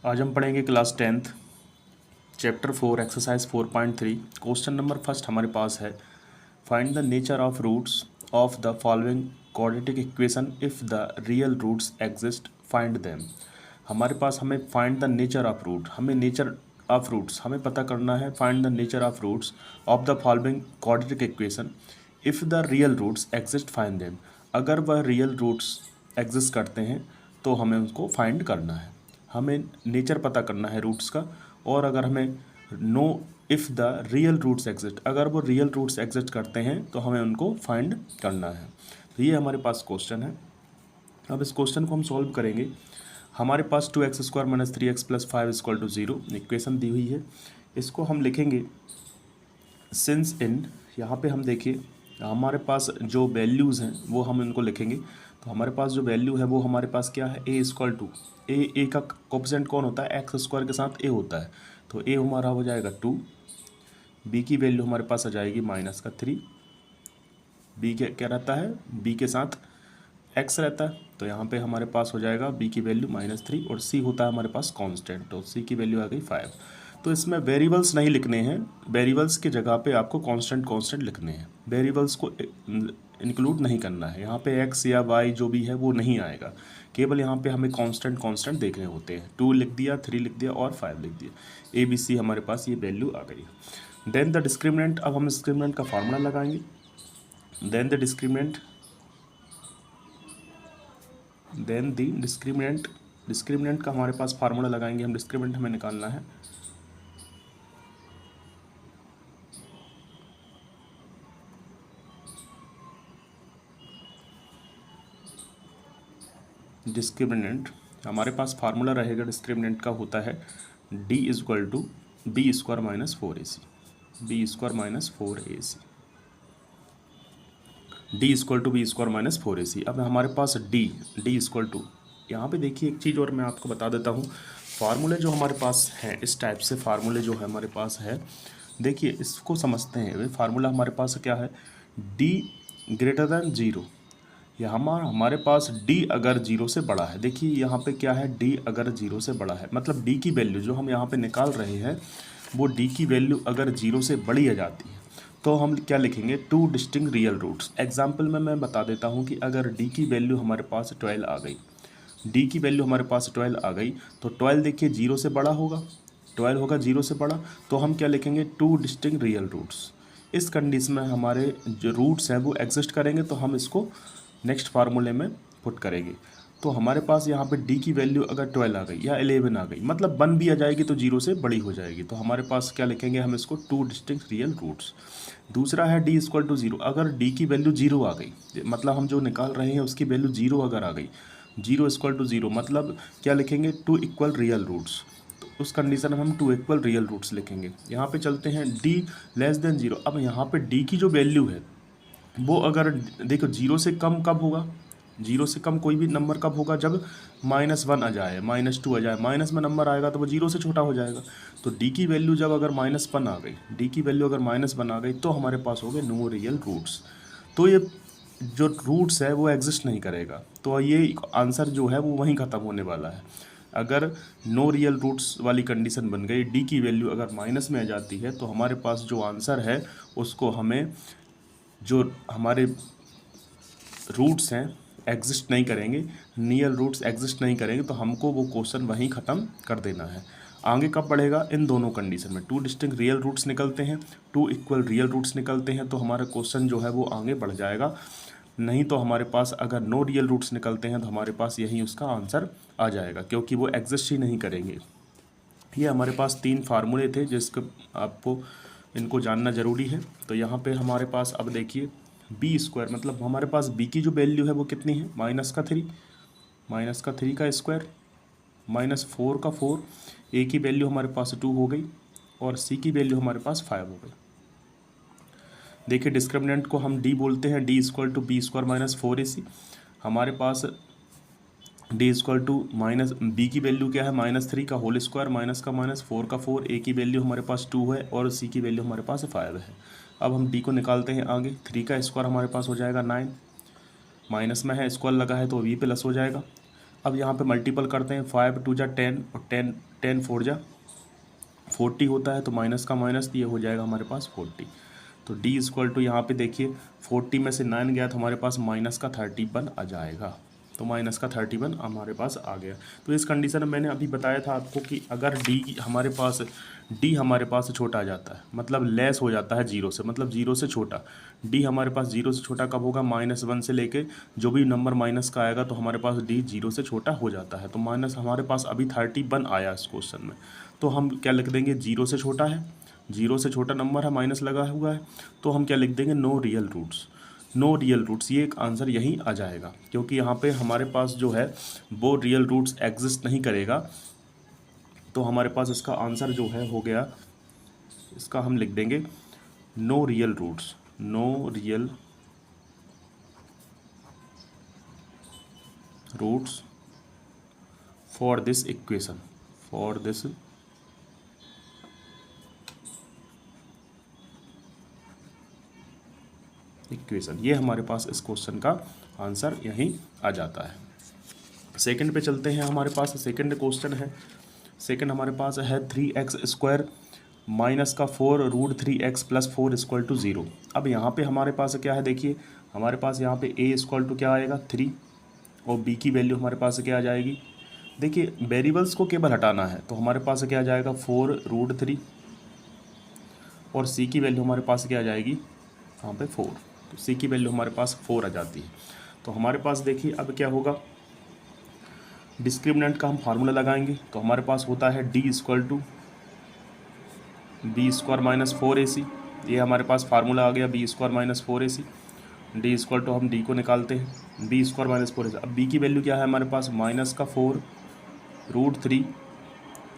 आज हम पढ़ेंगे class 10th chapter 4 exercise 4.3। Question number first हमारे पास है, find the nature of roots of the following quadratic equation if the real roots exist find them. हमारे पास हमें find the nature of root, हमें नेचर ऑफ रूट्स हमें पता करना है। Find the nature of roots of the following quadratic equation if the real roots exist find them. अगर वह रियल रूट्स एग्जिस्ट करते हैं तो हमें उसको फाइंड करना है। हमें नेचर पता करना है रूट्स का, और अगर हमें know if the real roots exist, अगर वो रियल रूट्स एग्जिस्ट करते हैं तो हमें उनको फाइंड करना है। तो ये हमारे पास क्वेश्चन है। अब इस क्वेश्चन को हम सॉल्व करेंगे। हमारे पास 2x² - 3x + 5 = 0 इक्वेशन दी हुई है। इसको हम लिखेंगे सिंस इन, यहाँ पे हम देखिए हमारे पास जो वैल्यूज़ हैं वो हम इनको लिखेंगे। तो हमारे पास जो वैल्यू है वो हमारे पास क्या है, ए का कोएफिशिएंट कौन होता है, x² के साथ a होता है। तो a हमारा हो जाएगा 2, b की वैल्यू हमारे पास आ जाएगी -3, b क्या रहता है, b के साथ x रहता है, तो यहाँ पे हमारे पास हो जाएगा b की वैल्यू -3, और c होता है हमारे पास कांस्टेंट, तो c की वैल्यू आ गई 5। तो इसमें वेरिएबल्स नहीं लिखने हैं, वेरिएबल्स की जगह पे आपको कांस्टेंट लिखने हैं, वेरिएबल्स को इंक्लूड नहीं करना है। यहाँ पे x या y जो भी है वो नहीं आएगा, केवल यहाँ पे हमें कांस्टेंट देखने होते हैं। 2 लिख दिया, 3 लिख दिया और 5 लिख दिया, ABC हमारे पास ये वैल्यू आ गई। देन द डिस्क्रिमिनेंट, अब हम डिस्क्रिमिनेंट का फार्मूला लगाएंगे। देन द डिस्क्रिमिनेंट का हमारे पास फार्मूला लगाएंगे हम। डिस्क्रिमिनेंट हमें निकालना है। डिस्क्रिमिनेंट हमारे पास फार्मूला रहेगा, डिस्क्रिमिनेंट का होता है D = B² - 4AC, B² - 4AC, D = B² - 4AC। अब हमारे पास D यहाँ पे देखिए एक चीज़ और मैं आपको बता देता हूँ। फार्मूले जो हमारे पास हैं, इस टाइप से फार्मूले जो है हमारे पास है, देखिए इसको समझते हैं। वे फार्मूला हमारे पास क्या है, D > 0, या हमारे पास D अगर 0 से बड़ा है। देखिए यहाँ पे क्या है, D अगर 0 से बड़ा है, मतलब D की वैल्यू जो हम यहाँ पे निकाल रहे हैं वो D की वैल्यू अगर 0 से बड़ी आ जाती है तो हम क्या लिखेंगे, 2 डिस्टिंक्ट रियल रूट्स। एग्जाम्पल में मैं बता देता हूँ कि अगर D की वैल्यू हमारे पास 12 आ गई, D की वैल्यू हमारे पास 12 आ गई, तो 12 देखिए 0 से बड़ा होगा, 12 होगा 0 से बड़ा, तो हम क्या लिखेंगे, 2 डिस्टिंक्ट रियल रूट्स। इस कंडीशन में हमारे जो रूट्स हैं वो एग्जिस्ट करेंगे, तो हम इसको नेक्स्ट फार्मूले में पुट करेंगे। तो हमारे पास यहाँ पे D की वैल्यू अगर 12 आ गई या 11 आ गई, मतलब 1 भी आ जाएगी तो 0 से बड़ी हो जाएगी, तो हमारे पास क्या लिखेंगे हम इसको, 2 डिस्टिंक्ट रियल रूट्स। दूसरा है D = 0, अगर D की वैल्यू 0 आ गई, मतलब हम जो निकाल रहे हैं उसकी वैल्यू 0 अगर आ गई, 0 = 0, मतलब क्या लिखेंगे, 2 इक्वल रियल रूट्स। तो उस कंडीशन में हम 2 इक्वल रियल रूट्स लिखेंगे। यहाँ पे चलते हैं D < 0। अब यहाँ पे D की जो वैल्यू है वो अगर देखो 0 से कम कब होगा, 0 से कम कोई भी नंबर कब होगा, जब -1 आ जाए, -2 आ जाए, माइनस में नंबर आएगा तो वो 0 से छोटा हो जाएगा। तो D की वैल्यू जब अगर -1 आ गई, D की वैल्यू अगर -1 आ गई तो हमारे पास हो गए नो रियल रूट्स। तो ये जो रूट्स है वो एग्जिस्ट नहीं करेगा, तो ये आंसर जो है वो वहीं ख़त्म होने वाला है। अगर नो रियल रूट्स वाली कंडीशन बन गई, D की वैल्यू अगर माइनस में आ जाती है, तो हमारे पास जो आंसर है उसको हमें, जो हमारे रूट्स हैं एग्जिस्ट नहीं करेंगे, रियल रूट्स एग्जिस्ट नहीं करेंगे, तो हमको वो क्वेश्चन वहीं ख़त्म कर देना है। आगे कब बढ़ेगा, इन दोनों कंडीशन में 2 डिस्टिंक्ट रियल रूट्स निकलते हैं, 2 इक्वल रियल रूट्स निकलते हैं, तो हमारा क्वेश्चन जो है वो आगे बढ़ जाएगा। नहीं तो हमारे पास अगर नो रियल रूट्स निकलते हैं तो हमारे पास यही उसका आंसर आ जाएगा, क्योंकि वो एग्जिस्ट ही नहीं करेंगे। ये हमारे पास 3 फार्मूले थे जिसको आपको इनको जानना ज़रूरी है। तो यहाँ पे हमारे पास अब देखिए B², मतलब हमारे पास B की जो वैल्यू है वो कितनी है, -3 का स्क्वायर -4 का 4, A की वैल्यू हमारे पास 2 हो गई और C की वैल्यू हमारे पास 5 हो गई। देखिए डिस्क्रिमिनेंट को हम D बोलते हैं, D = B² - 4AC। हमारे पास D = B की वैल्यू क्या है, -3 का होल स्क्वायर, माइनस का माइनस, 4 का 4, A की वैल्यू हमारे पास 2 है और C की वैल्यू हमारे पास 5 है। अब हम D को निकालते हैं आगे, 3 का स्क्वायर हमारे पास हो जाएगा 9, माइनस में है स्क्वायर लगा है तो V प्लस हो जाएगा, अब यहाँ पे मल्टीपल करते हैं, 5 2 जा 10 और 10 4 जा 40 होता है, तो माइनस का माइनस ये हो जाएगा हमारे पास 40। तो D इक्वल टू यहाँ पे देखिए 40 में से 9 गया तो हमारे पास माइनस का 31 आ जाएगा। तो माइनस का 31 हमारे पास आ गया। तो इस कंडीशन में मैंने अभी बताया था आपको कि अगर D हमारे पास छोटा आ जाता है, मतलब लेस हो जाता है जीरो से, मतलब जीरो से छोटा। D हमारे पास जीरो से छोटा कब होगा? -1 से लेके जो भी नंबर माइनस का आएगा तो हमारे पास D जीरो से छोटा हो जाता है। तो माइनस हमारे पास अभी 31 आया इस क्वेश्चन में, तो हम क्या लिख देंगे? जीरो से छोटा है, जीरो से छोटा नंबर है, माइनस लगा हुआ है, तो हम क्या लिख देंगे? No real roots. No real roots, ये एक आंसर यहीं आ जाएगा, क्योंकि यहाँ पे हमारे पास जो है वो रियल रूट्स एग्जिस्ट नहीं करेगा। तो हमारे पास इसका आंसर जो है हो गया, इसका हम लिख देंगे no real roots. No real roots for this equation, for this equation. ये हमारे पास इस क्वेश्चन का आंसर यहीं आ जाता है। सेकंड पे चलते हैं। हमारे पास सेकंड क्वेश्चन है। सेकंड हमारे पास है 3x² माइनस का 4 root 3x plus 4 equal to 0। अब यहाँ पे हमारे पास क्या है? देखिए हमारे पास यहाँ पे a इक्वल टू क्या आएगा? 3, और b की वैल्यू हमारे पास क्या आ जाएगी? देखिए वेरिएबल्स को केवल हटाना है, तो हमारे पास क्या आ जाएगा? 4 रूट 3, और c की वैल्यू हमारे पास क्या आ जाएगी? यहाँ पे 4, तो c की वैल्यू हमारे पास 4 आ जाती है। तो हमारे पास देखिए अब क्या होगा? डिस्क्रिमिनेंट का हम फार्मूला लगाएंगे, तो हमारे पास होता है d equal to B square minus 4ac। ये हमारे पास फार्मूला आ गया, B square minus 4ac। D equal to हम d को निकालते हैं, बी स्क्वायर माइनस 4ac। अब b की वैल्यू क्या है हमारे पास? माइनस का 4 रूट 3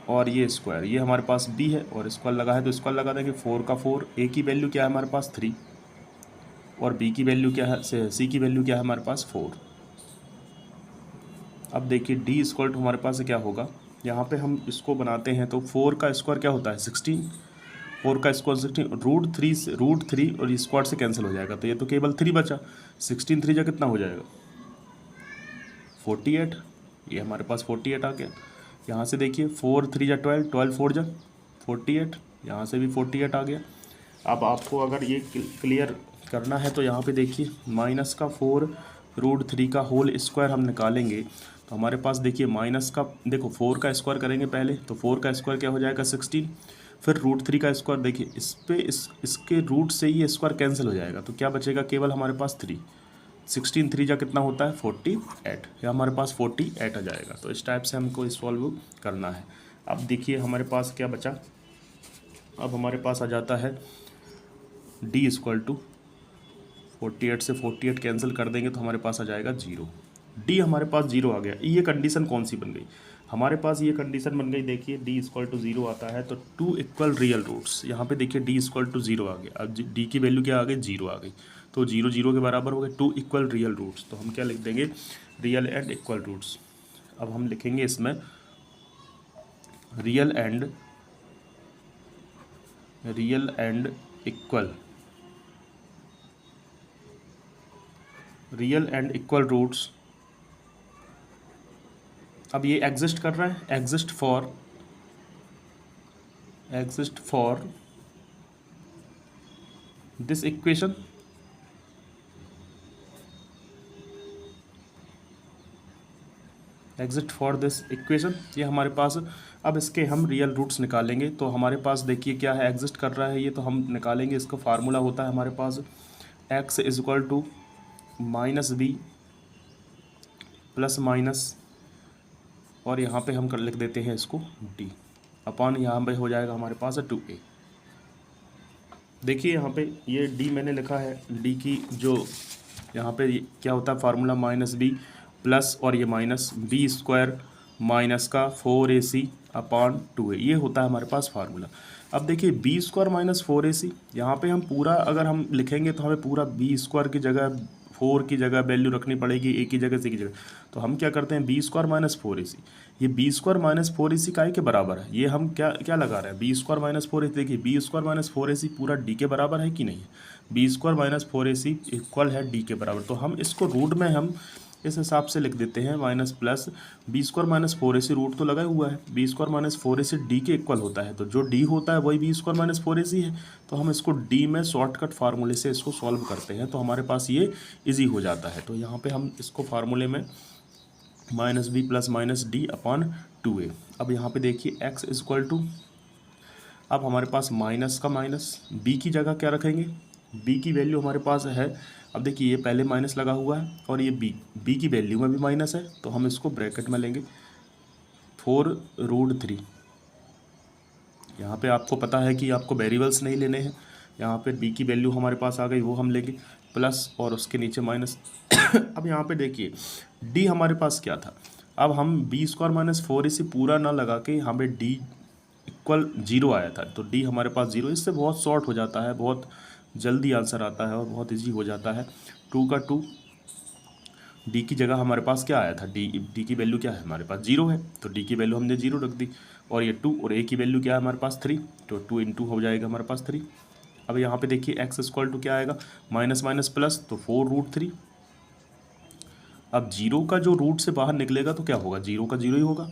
और ये स्क्वायर, ये हमारे पास b है, और स्क्वायर लगा है तो स्क्वायर लगा देंगे। 4 का 4, a की वैल्यू क्या है हमारे पास? 3, और b की वैल्यू क्या है? c की वैल्यू क्या है हमारे पास? 4। अब देखिए d इक्वल टू हमारे पास क्या होगा? यहाँ पे हम इसको बनाते हैं तो 4 का स्क्वायर क्या होता है? 16, 4 का स्क्वायर 16, रूट 3 और स्क्वायर से कैंसिल हो जाएगा, तो ये तो केवल 3 बचा। 16 3 जा कितना हो जाएगा? 48। ये हमारे पास 48 आ गया। यहाँ से देखिए 4 3 जा 12, 12 4 जा 48, यहाँ से भी 48 आ गया। अब आपको अगर ये क्लियर करना है तो यहाँ पे देखिए माइनस का 4 रूट 3 का होल स्क्वायर हम निकालेंगे, तो हमारे पास देखिए माइनस का, देखो 4 का स्क्वायर करेंगे पहले, तो 4 का स्क्वायर क्या हो जाएगा? 16, फिर रूट 3 का स्क्वायर, देखिए इसके रूट से ही स्क्वायर कैंसिल हो जाएगा, तो क्या बचेगा? केवल हमारे पास 3। 16 3 जा कितना होता है? 48, या हमारे पास 48 आ जाएगा। तो इस टाइप से हमको सॉल्व करना है। अब देखिए हमारे पास क्या बचा? अब हमारे पास आ जाता है d इक्वल टू 48 से 48 कैंसिल कर देंगे तो हमारे पास आ जाएगा 0। d हमारे पास 0 आ गया। ये कंडीशन कौन सी बन गई? हमारे पास ये कंडीशन बन गई, देखिए d इक्वल टू 0 आता है तो 2 इक्वल रियल रूट्स। यहाँ पे देखिए d इक्वल टू 0 आ गया। अब d की वैल्यू क्या आ गई? 0 आ गई, तो 0 0 के बराबर हो गए। 2 इक्वल रियल रूट्स, तो हम क्या लिख देंगे? Real and equal roots. अब हम लिखेंगे इसमें रियल एंड इक्वल रूट्स। अब ये एग्जिस्ट कर रहा है, exist for this equation, exist for this equation. ये हमारे पास, अब इसके हम रियल रूट्स निकालेंगे, तो हमारे पास देखिए क्या है? एग्जिस्ट कर रहा है ये, तो हम निकालेंगे। इसका फार्मूला होता है हमारे पास x is equal to minus B plus minus, और यहाँ पे हम कर लिख देते हैं इसको d अपॉन, यहाँ पे हो जाएगा हमारे पास 2a। देखिए यहाँ पे ये d मैंने लिखा है, d की जो यहाँ पे क्या होता है फार्मूला? माइनस बी प्लस, और ये माइनस बी स्क्वायर माइनस का 4ac अपॉन 2a, ये होता है हमारे पास फार्मूला। अब देखिए बी स्क्वायर माइनस 4ac, यहाँ पे हम पूरा अगर हम लिखेंगे तो हमें पूरा बी स्क्वायर की जगह 4 की जगह वैल्यू रखनी पड़ेगी, a की जगह c की जगह। तो हम क्या करते हैं? बी स्क्वायर माइनस 4ac, ये बी स्क्वायर माइनस 4ac काय के बराबर है? ये हम क्या लगा रहे हैं? B square minus 4ac। देखिए बी स्क्वायर माइनस 4ac पूरा d के बराबर है कि नहीं है? B square minus 4ac equal है d के बराबर। तो हम इसको रूट में हम इस हिसाब से लिख देते हैं minus plus B square minus 4ac, root तो लगा हुआ है, B square minus 4ac D के इक्वल होता है, तो जो डी होता है वही बी स्क्वायर माइनस 4ac है। तो हम इसको डी में शॉर्टकट फार्मूले से इसको सॉल्व करते हैं तो हमारे पास ये इजी हो जाता है। तो यहाँ पे हम इसको फार्मूले में minus B plus minus D upon 2a। अब यहाँ पे देखिए x इक्वल टू, अब हमारे पास माइनस का माइनस, b की जगह क्या रखेंगे, b की वैल्यू हमारे पास है, अब देखिए ये पहले माइनस लगा हुआ है और ये b की वैल्यू में भी माइनस है, तो हम इसको ब्रैकेट में लेंगे 4√3। यहाँ पे आपको पता है कि आपको वेरिएबल्स नहीं लेने हैं, यहाँ पे b की वैल्यू हमारे पास आ गई, वो हम लेंगे प्लस और उसके नीचे माइनस। अब यहाँ पे देखिए d हमारे पास क्या था, अब हम बी स्क्वायर माइनस 4ac पूरा ना लगा के हमें d इक्वल 0 आया था, तो d हमारे पास 0, इससे बहुत शॉर्ट हो जाता है, बहुत जल्दी आंसर आता है और बहुत इजी हो जाता है। 2 का 2, d की जगह हमारे पास क्या आया था, d की वैल्यू क्या है हमारे पास 0 है, तो d की वैल्यू हमने 0 रख दी, और ये 2 और a की वैल्यू क्या है हमारे पास 3, तो 2 × 2 हो जाएगा हमारे पास 3। अब यहाँ पे देखिए x इक्वल टू क्या आएगा, माइनस माइनस प्लस, तो 4√3। अब 0 का जो रूट से बाहर निकलेगा तो क्या होगा, 0 का 0 ही होगा,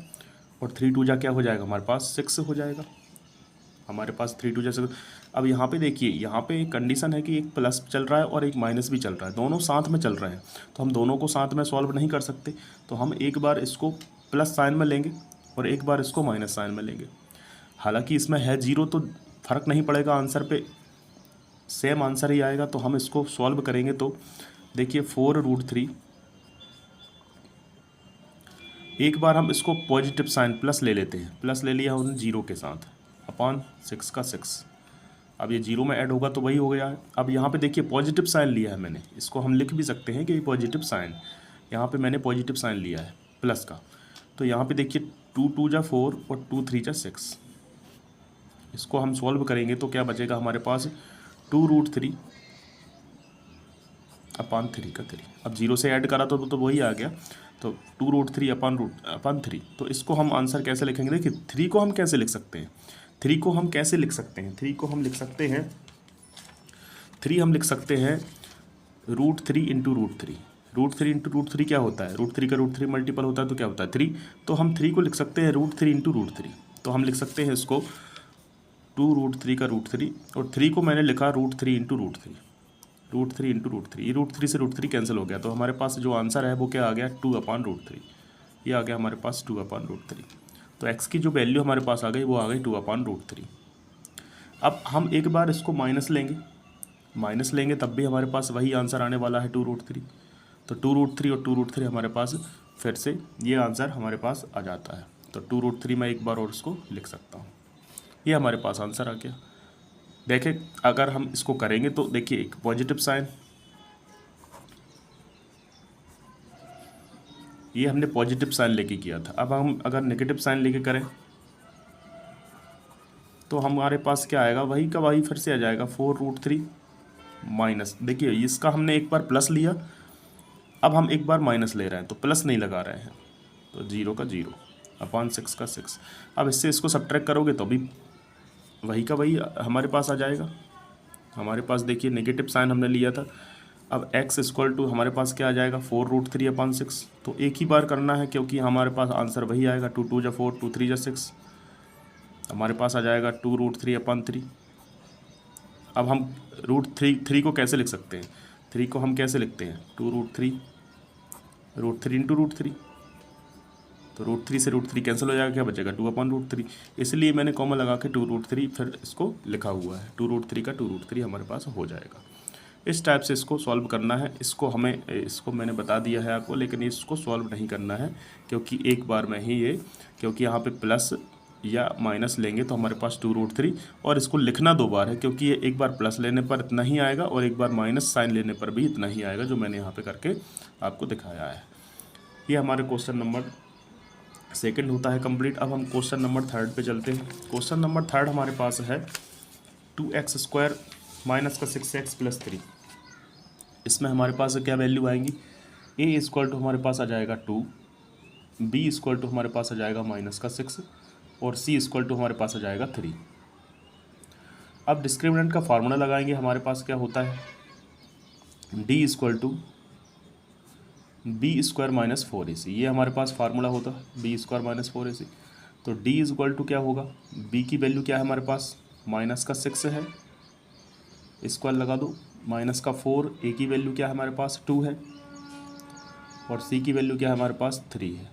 और 3 2 जा क्या हो जाएगा हमारे पास 6 हो जाएगा, हमारे पास 3 2 जैसे। अब यहाँ पे देखिए, यहाँ पे एक कंडीशन है कि एक प्लस चल रहा है और एक माइनस भी चल रहा है, दोनों साथ में चल रहे हैं, तो हम दोनों को साथ में सॉल्व नहीं कर सकते, तो हम एक बार इसको प्लस साइन में लेंगे और एक बार इसको माइनस साइन में लेंगे। हालांकि इसमें है 0 तो फ़र्क नहीं पड़ेगा, आंसर पे सेम आंसर ही आएगा, तो हम इसको सॉल्व करेंगे तो देखिए 4√3, एक बार हम इसको पॉजिटिव साइन प्लस ले लेते हैं, प्लस ले लिया हमने 0 के साथ, अपॉन 6 का 6, अब ये 0 में ऐड होगा तो वही हो गया है। अब यहाँ पे देखिए पॉजिटिव साइन लिया है मैंने, इसको हम लिख भी सकते हैं कि ये पॉजिटिव साइन, यहाँ पे मैंने पॉजिटिव साइन लिया है प्लस का, तो यहाँ पे देखिए 2 2 जा 4 और 2 3 जा 6, इसको हम सॉल्व करेंगे तो क्या बचेगा हमारे पास 2√3 अपॉन 3 का 3। अब 0 से ऐड करा तो वही आ गया, तो 2√3 अपॉन 3। तो इसको हम आंसर कैसे लिखेंगे, देखिए 3 को हम कैसे लिख सकते हैं, 3 को हम कैसे लिख सकते हैं, 3 को हम लिख सकते हैं, 3 हम लिख सकते हैं √3 × √3। √3 × √3 क्या होता है, √3 का √3 मल्टीपल होता है तो क्या होता है 3, तो हम 3 को लिख सकते हैं √3 × √3, तो हम लिख सकते हैं इसको 2√3 का √3, और 3 को मैंने लिखा √3 × √3, √3 × √3, ये √3 से √3 कैंसिल हो गया, तो हमारे पास जो आंसर है वो क्या आ गया 2/√3, ये आ गया हमारे पास 2/√3। तो x की जो वैल्यू हमारे पास आ गई वो आ गई 2/√3। अब हम एक बार इसको माइनस लेंगे तब भी हमारे पास वही आंसर आने वाला है 2√3, तो 2√3 और 2√3 हमारे पास फिर से ये आंसर हमारे पास आ जाता है, तो 2√3 मैं एक बार और इसको लिख सकता हूँ, ये हमारे पास आंसर आ गया। देखें अगर हम इसको करेंगे तो देखिए एक पॉजिटिव साइन, ये हमने पॉजिटिव साइन लेके किया था, अब हम अगर नेगेटिव साइन लेके करें तो हमारे पास क्या आएगा, वही का वही फिर से आ जाएगा 4√3 माइनस, देखिए इसका हमने एक बार प्लस लिया, अब हम एक बार माइनस ले रहे हैं तो प्लस नहीं लगा रहे हैं, तो 0 का 0 अपॉन 6 का 6। अब इससे इसको सब्ट्रैक्ट करोगे तो भी वही का वही हमारे पास आ जाएगा, हमारे पास देखिए नेगेटिव साइन हमने लिया था। अब x इक्वल टू हमारे पास क्या आ जाएगा 4√3 अपॉन 6, तो एक ही बार करना है क्योंकि हमारे पास आंसर वही आएगा, 2 2 जा 4 2 3 जा 6, हमारे पास आ जाएगा 2√3 अपॉन 3। अब हम √3 को कैसे लिख सकते हैं, 3 को हम कैसे लिखते हैं, 2√3 √3 × √3, तो √3 से √3 कैंसिल हो जाएगा, क्या बचेगा 2/√3, इसलिए मैंने कॉमा लगा के 2√3 फिर इसको लिखा हुआ है, 2√3 का 2√3 हमारे पास हो जाएगा। इस टाइप से इसको सॉल्व करना है, इसको मैंने बता दिया है आपको, लेकिन इसको सॉल्व नहीं करना है क्योंकि एक बार में ही ये, क्योंकि यहाँ पे प्लस या माइनस लेंगे तो हमारे पास 2√3, और इसको लिखना 2 बार है क्योंकि ये एक बार प्लस लेने पर इतना ही आएगा और एक बार माइनस साइन लेने पर भी इतना ही आएगा, जो मैंने यहाँ पे करके आपको दिखाया है। ये हमारे क्वेश्चन नंबर 2 होता है कंप्लीट। अब हम क्वेश्चन नंबर 3 पे चलते हैं। क्वेश्चन नंबर 3 हमारे पास है 2x² माइनस का 6x प्लस 3। इसमें हमारे पास क्या वैल्यू आएंगी, a इक्वल टू हमारे पास आ जाएगा 2, b इक्वल टू हमारे पास आ जाएगा माइनस का 6, और c इक्वल टू हमारे पास आ जाएगा 3। अब डिस्क्रिमिनेंट का फार्मूला लगाएंगे, हमारे पास क्या होता है d equal to B square minus 4ac, ये हमारे पास फार्मूला होता है बी स्क्वायर माइनस 4ac। तो d इज इक्वल टू क्या होगा, b की वैल्यू क्या है हमारे पास, माइनस का 6 है, स्क्वायर लगा दो, माइनस का 4, a की वैल्यू क्या है हमारे पास 2 है, और c की वैल्यू क्या है हमारे पास 3 है।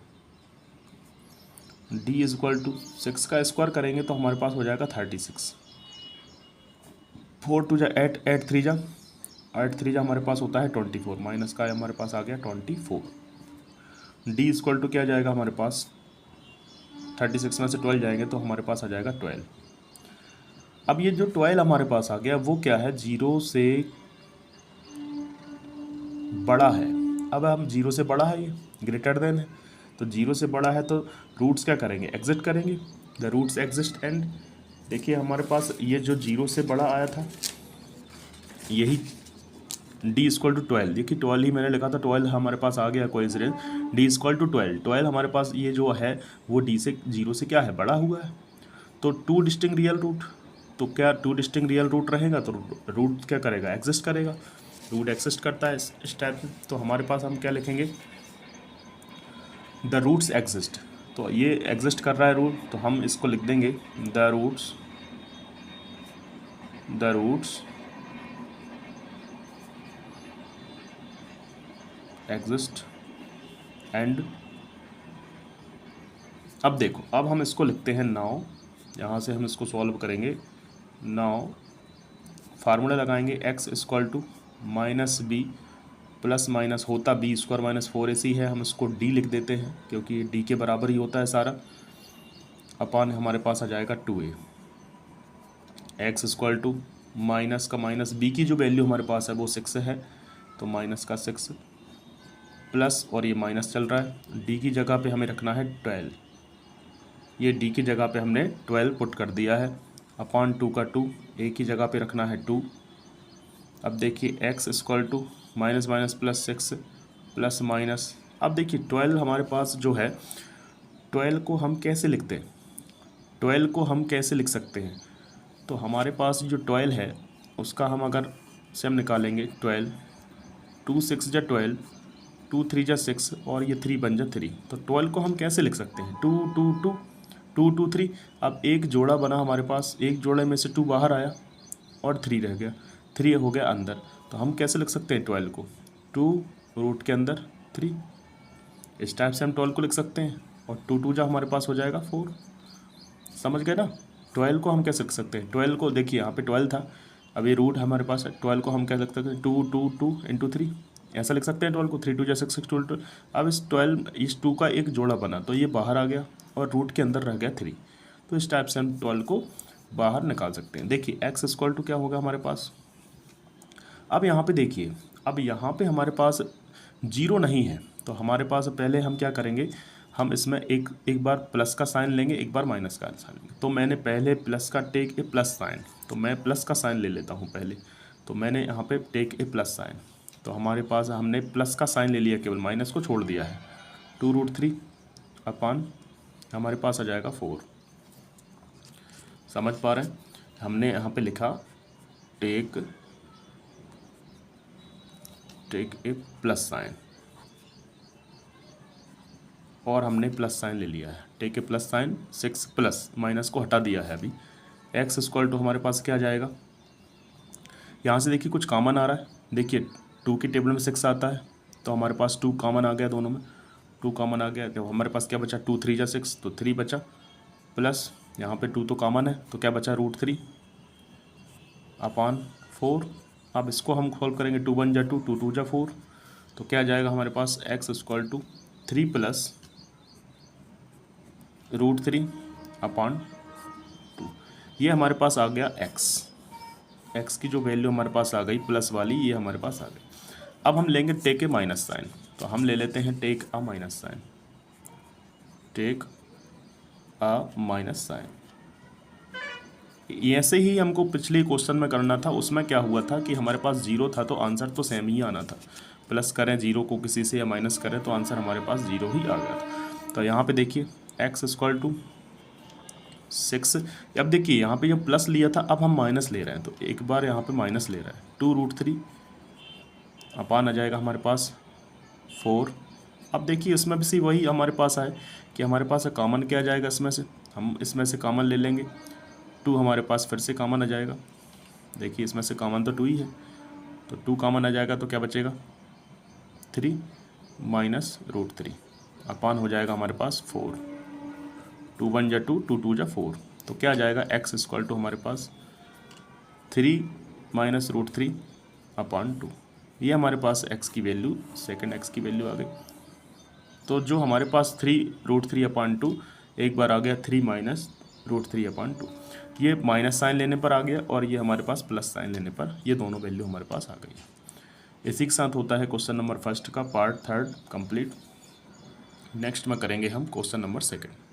d इज इक्वल टू 6 का स्क्वायर करेंगे तो हमारे पास हो जाएगा 36, 4 टू जा 8, 8 3 जा 8 3 जा हमारे पास होता है 24, माइनस का हमारे पास आ गया 24। d इक्वल टू क्या जाएगा हमारे पास, 36 में से 12 जाएंगे तो हमारे पास आ जाएगा 12। अब ये जो 12 हमारे पास आ गया वो क्या है, 0 से बड़ा है। अब हम 0 से बड़ा है, ये ग्रेटर देन है, तो 0 से बड़ा है तो रूट्स क्या करेंगे, एग्जिट करेंगे, द रूट्स एग्जिस्ट। एंड देखिए हमारे पास ये जो 0 से बड़ा आया था यही d इक्वल टू 12, देखिए 12 ही मैंने लिखा था, 12 हमारे पास आ गया कोइंसिडेंस, d इक्वल टू 12, 12 हमारे पास ये जो है वो d से 0 से क्या है, बड़ा हुआ है। तो टू डिस्टिंक्ट रियल रूट, तो क्या टू डिस्टिंक्ट रियल रूट रहेगा तो रूट क्या करेगा, एग्जिस्ट करेगा, रूट एग्जिस्ट करता है इस टाइप में। तो हमारे पास हम क्या लिखेंगे, द रूट्स एग्जिस्ट, तो ये एग्जिस्ट कर रहा है रूट, तो हम इसको लिख देंगे द रूट्स एग्जिस्ट। एंड अब देखो, अब हम इसको लिखते हैं नाउ, यहाँ से हम इसको सॉल्व करेंगे। नाउ फार्मूला लगाएंगे x equal to minus B plus minus होता बी स्क्वायर माइनस 4ac है, हम इसको d लिख देते हैं क्योंकि d के बराबर ही होता है सारा, अपान हमारे पास आ जाएगा 2a। x equal to minus का माइनस b की जो वैल्यू हमारे पास है वो 6 है, तो माइनस का 6 प्लस, और ये माइनस चल रहा है, d की जगह पे हमें रखना है 12, ये d की जगह पे हमने 12 पुट कर दिया है, अपॉन 2 का 2, a की जगह पे रखना है 2। अब देखिए x equal to minus minus plus 6 plus minus, अब देखिए 12 हमारे पास जो है, 12 को हम कैसे लिखते हैं, 12 को हम कैसे लिख सकते हैं, तो हमारे पास जो 12 है उसका हम अगर से हम निकालेंगे 12, 2 6 जा 12, 2 3 जा 6, और ये 3 बन जा 3, तो 12 को हम कैसे लिख सकते हैं, 2 2 2 2 2 3। अब एक जोड़ा बना हमारे पास, एक जोड़े में से 2 बाहर आया और 3 रह गया, 3 हो गया अंदर, तो हम कैसे लिख सकते हैं 12 को, 2 रूट के अंदर 3, इस टाइप से हम 12 को लिख सकते हैं, और 2 2 जा हमारे पास हो जाएगा 4। समझ गए ना, 12 को हम कैसे लिख सकते हैं, 12 को देखिए यहाँ पे 12 था, अब ये रूट हमारे पास है, 12 को हम क्या लिख सकते हैं, 2 2 2 इंटू 3, ऐसा लिख सकते हैं 12 को, 3 2 जा 6 6 2 2। अब इस 2 का एक जोड़ा बना तो ये बाहर आ गया और रूट के अंदर रह गया 3, तो इस टाइप से हम 12 को बाहर निकाल सकते हैं। देखिए x इक्वल टू क्या होगा हमारे पास, अब यहाँ पे देखिए, अब यहाँ पे हमारे पास 0 नहीं है, तो हमारे पास पहले हम क्या करेंगे, हम इसमें एक बार प्लस का साइन लेंगे, एक बार माइनस का साइन लेंगे। तो मैंने पहले प्लस का टेक ए प्लस साइन, तो मैं प्लस का साइन ले लेता हूँ पहले, तो मैंने यहाँ पे टेक ए प्लस साइन, तो हमारे पास हमने प्लस का साइन ले लिया, केवल माइनस को छोड़ दिया है, 2√3 अपान हमारे पास आ जाएगा 4। समझ पा रहे हैं, हमने यहाँ पे लिखा टेक ए प्लस साइन, और हमने प्लस साइन ले लिया है, take a plus sign 6 plus minus को हटा दिया है। अभी x इक्वल टू हमारे पास क्या जाएगा, यहाँ से देखिए कुछ कॉमन आ रहा है, देखिए 2 की टेबल में 6 आता है, तो हमारे पास 2 कॉमन आ गया, दोनों में 2 कॉमन आ गया, तो हमारे पास क्या बचा, 2 3 जा 6, तो 3 बचा, प्लस यहाँ पे 2 तो कॉमन है, तो क्या बचा, √3 अपान 4। अब इसको हम सॉल्व करेंगे, 2 1 जा 2, 2 2 जा 4, तो क्या जाएगा हमारे पास, x इक्वल टू 3 प्लस √3 अपान 2, ये हमारे पास आ गया x की जो वैल्यू हमारे पास आ गई प्लस वाली, ये हमारे पास आ गई। अब हम लेंगे टेक ए माइनस साइन, तो हम ले लेते हैं take a minus sign, take a minus sign. ऐसे ही हमको पिछले क्वेश्चन में करना था, उसमें क्या हुआ था कि हमारे पास 0 था तो आंसर तो सेम ही आना था, प्लस करें 0 को किसी से या माइनस करें तो आंसर हमारे पास 0 ही आ गया था। तो यहाँ पे देखिए x इक्वल टू 6, अब देखिए यहाँ पे जब प्लस लिया था अब हम माइनस ले रहे हैं, तो एक बार यहाँ पे माइनस ले रहे हैं, 2√3 अपान आ जाएगा हमारे पास 4 अब देखिए इसमें भी वही हमारे पास आए कि हमारे पास कॉमन क्या आ जाएगा, इसमें से हम इसमें से कॉमन ले लेंगे, 2 हमारे पास फिर से कॉमन आ जाएगा। देखिए इसमें से कॉमन तो 2 ही है, तो 2 कॉमन आ जाएगा तो क्या बचेगा 3 माइनस रूट 3 अपान हो जाएगा हमारे पास 4, 2 1 जा 2, 2 2 जा 4, तो क्या आ जाएगा x इक्वल टू हमारे पास 3 माइनस रूट 3 अपान 2। ये हमारे पास x की वैल्यू, सेकंड x की वैल्यू आ गई। तो जो हमारे पास 3 रूट 3 अपान 2 एक बार आ गया 3 माइनस रूट 3 अपान 2, ये माइनस साइन लेने पर आ गया और ये हमारे पास प्लस साइन लेने पर ये दोनों वैल्यू हमारे पास आ गई। इसी के साथ होता है क्वेश्चन नंबर फर्स्ट का पार्ट थर्ड कंप्लीट। नेक्स्ट में करेंगे हम क्वेश्चन नंबर सेकंड।